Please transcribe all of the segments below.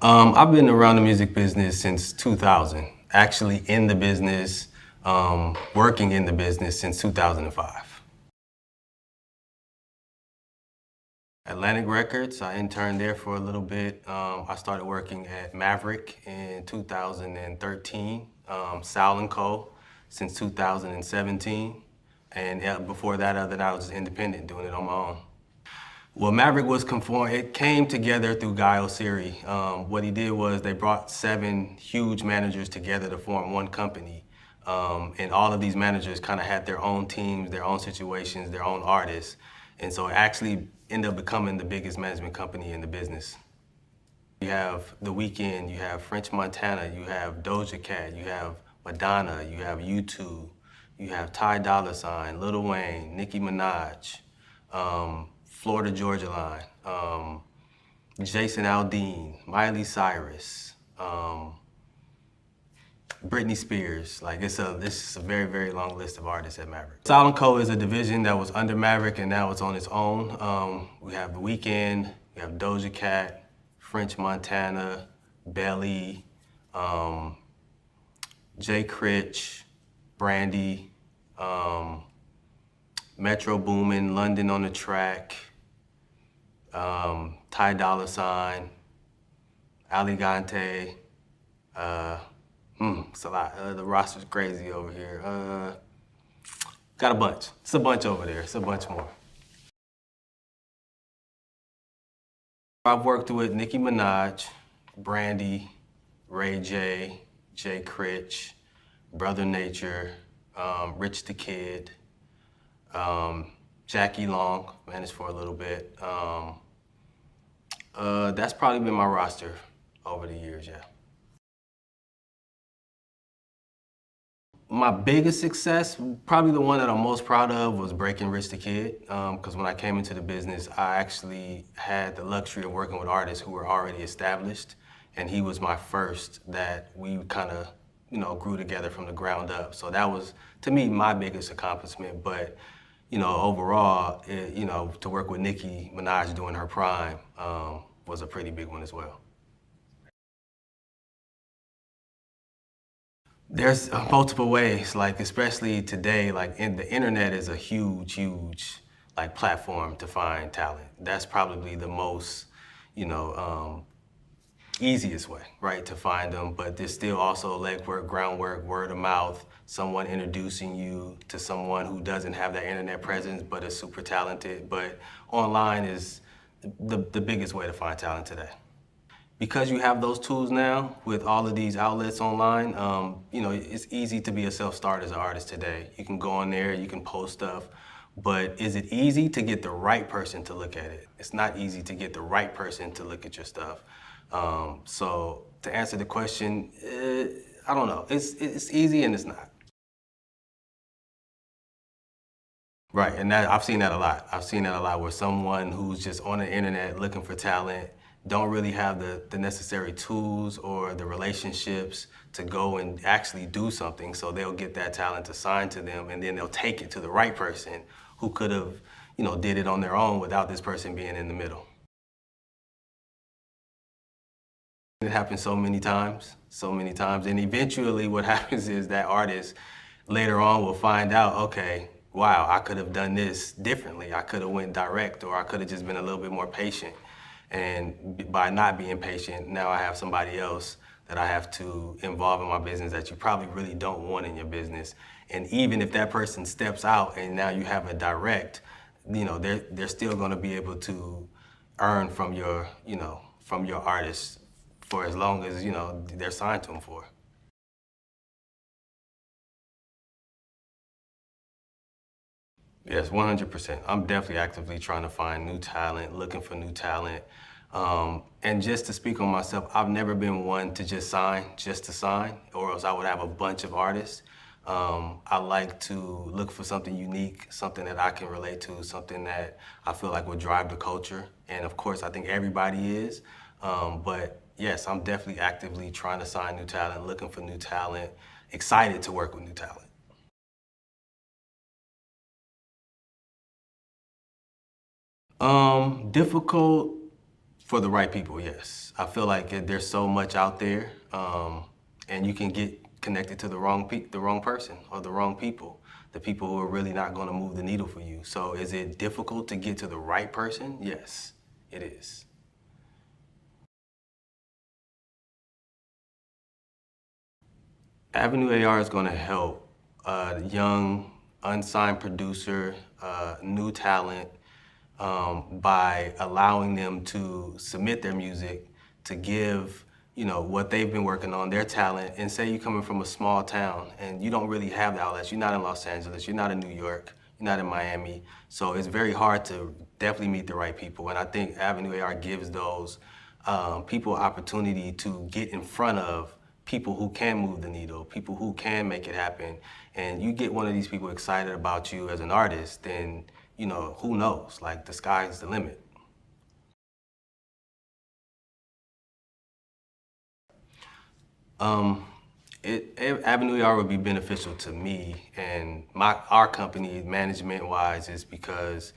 I've been around the music business since 2000. Actually in the business, working in the business since 2005. Atlantic Records, I interned there for a little bit. I started working at Maverick in 2013, Salxco since 2017. And before that, other than I was just independent, doing it on my own. Well, Maverick was it came together through Guy Osiri. What he did was they brought 7 huge managers together to form one company. And all of these managers kind of had their own teams, their own situations, their own artists. And so it actually ended up becoming the biggest management company in the business. You have The Weeknd, you have French Montana, you have Doja Cat, you have Madonna, you have U2, you have Ty Dolla $ign, Lil Wayne, Nicki Minaj, Florida Georgia Line, Jason Aldean, Miley Cyrus, Britney Spears. Like this is a very, very long list of artists at Maverick. Salxco is a division that was under Maverick and now it's on its own. We have The Weeknd, we have Doja Cat, French Montana, Belly, Jay Critch, Brandy, Metro Boomin, London on the Track, Ty Dolla $ign, Aligante, it's a lot. The roster's crazy over here. Got a bunch. It's a bunch over there. It's a bunch more. I've worked with Nicki Minaj, Brandy, Ray J, Jay Critch, Brother Nature, Rich the Kid, Jackie Long, managed for a little bit. That's probably been my roster over the years, yeah. My biggest success, probably the one that I'm most proud of, was breaking Rich the Kid. Because when I came into the business, I actually had the luxury of working with artists who were already established. And he was my first that we kind of, grew together from the ground up. So that was, to me, my biggest accomplishment. But, overall, to work with Nicki Minaj during her prime was a pretty big one as well. There's multiple ways, like especially today, like the internet is a huge, like platform to find talent. That's probably the most, easiest way, right, to find them. But there's still also legwork, groundwork, word of mouth, someone introducing you to someone who doesn't have that internet presence but is super talented. But online is the biggest way to find talent today. Because you have those tools now with all of these outlets online, it's easy to be a self-start as an artist today. You can go on there, you can post stuff, but is it easy to get the right person to look at it? It's not easy to get the right person to look at your stuff. So to answer the question, I don't know. It's easy and it's not. Right, and I've seen that a lot. I've seen that a lot where someone who's just on the internet looking for talent don't really have the necessary tools or the relationships to go and actually do something. So they'll get that talent assigned to them and then they'll take it to the right person who could have, did it on their own without this person being in the middle. It happens so many times. And eventually what happens is that artist later on will find out, okay, wow, I could have done this differently. I could have went direct, or I could have just been a little bit more patient. And by not being patient, now I have somebody else that I have to involve in my business that you probably really don't want in your business. And even if that person steps out and now you have a direct, they're still gonna be able to earn from your artist for as long as, they're signed to them for. Yes, 100%. I'm definitely actively trying to find new talent, looking for new talent. And just to speak on myself, I've never been one to just to sign, or else I would have a bunch of artists. I like to look for something unique, something that I can relate to, something that I feel like will drive the culture. And of course, I think everybody is. But yes, I'm definitely actively trying to sign new talent, looking for new talent, excited to work with new talent. Difficult For the right people, yes. I feel like there's so much out there, and you can get connected to the wrong person or the wrong people, the people who are really not going to move the needle for you. So is it difficult to get to the right person? Yes, it is. AvenueAR is going to help a young, unsigned producer, new talent, by allowing them to submit their music, to give, what they've been working on, their talent. And say you're coming from a small town and you don't really have the outlets. You're not in Los Angeles, you're not in New York, you're not in Miami. So it's very hard to definitely meet the right people. And I think AvenueAR gives those people opportunity to get in front of people who can move the needle, people who can make it happen. And you get one of these people excited about you as an artist, then, who knows? Like, the sky's the limit. Um, AvenueAR would be beneficial to me and our company, management-wise, is because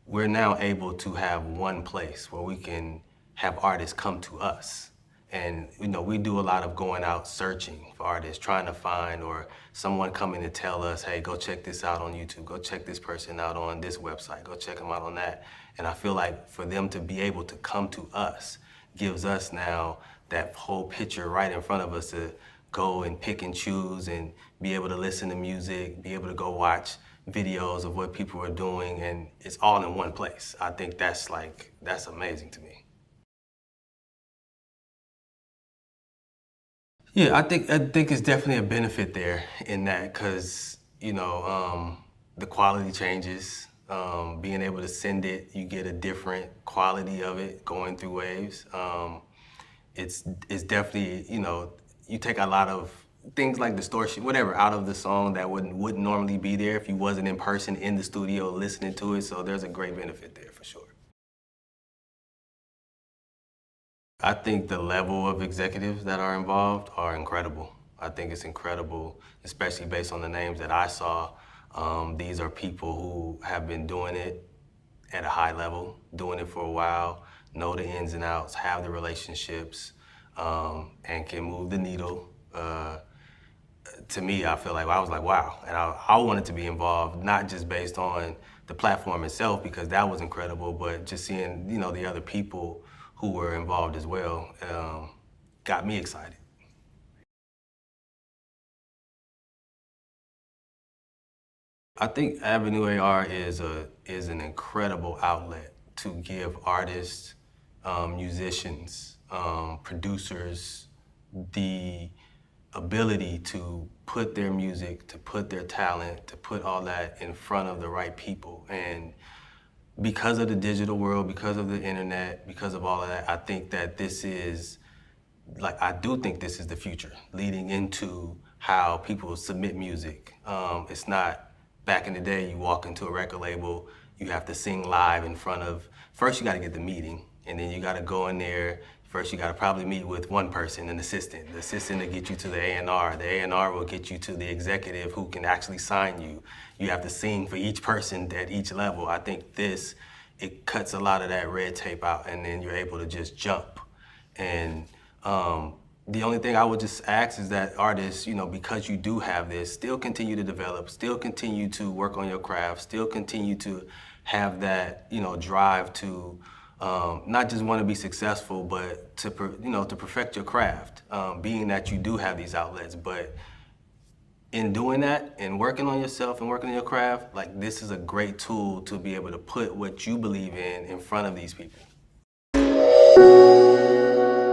we're now able to have one place where we can have artists come to us. And we do a lot of going out searching for artists, trying to find, or someone coming to tell us, hey, go check this out on YouTube, go check this person out on this website, go check them out on that. And I feel like for them to be able to come to us gives us now that whole picture right in front of us to go and pick and choose and be able to listen to music, be able to go watch videos of what people are doing, and it's all in one place. I think that's amazing to me. Yeah, I think it's definitely a benefit there in that, because the quality changes. Being able to send it, you get a different quality of it going through waves. It's definitely, you take a lot of things like distortion, whatever, out of the song that wouldn't normally be there if you wasn't in person in the studio listening to it. So there's a great benefit there for sure. I think the level of executives that are involved are incredible. I think it's incredible, especially based on the names that I saw. These are people who have been doing it at a high level, doing it for a while, know the ins and outs, have the relationships, and can move the needle. To me, I feel like I was like, wow. And I wanted to be involved, not just based on the platform itself, because that was incredible, but just seeing, the other people who were involved as well, got me excited. I think AvenueAR is an incredible outlet to give artists, musicians, producers the ability to put their music, to put their talent, to put all that in front of the right people. And because of the digital world, because of the internet, because of all of that, I think that I do think this is the future, leading into how people submit music. It's not back in the day, you walk into a record label, you have to sing live in front of, first you gotta get the meeting, and then you gotta go in there. First, you gotta probably meet with one person, an assistant. The assistant will get you to the A&R. The A&R will get you to the executive who can actually sign you. You have to sing for each person at each level. I think it cuts a lot of that red tape out, and then you're able to just jump. And the only thing I would just ask is that artists, because you do have this, still continue to develop, still continue to work on your craft, still continue to have that, drive to not just want to be successful, but to perfect your craft, being that you do have these outlets. But in doing that and working on yourself and working on your craft, like, this is a great tool to be able to put what you believe in front of these people.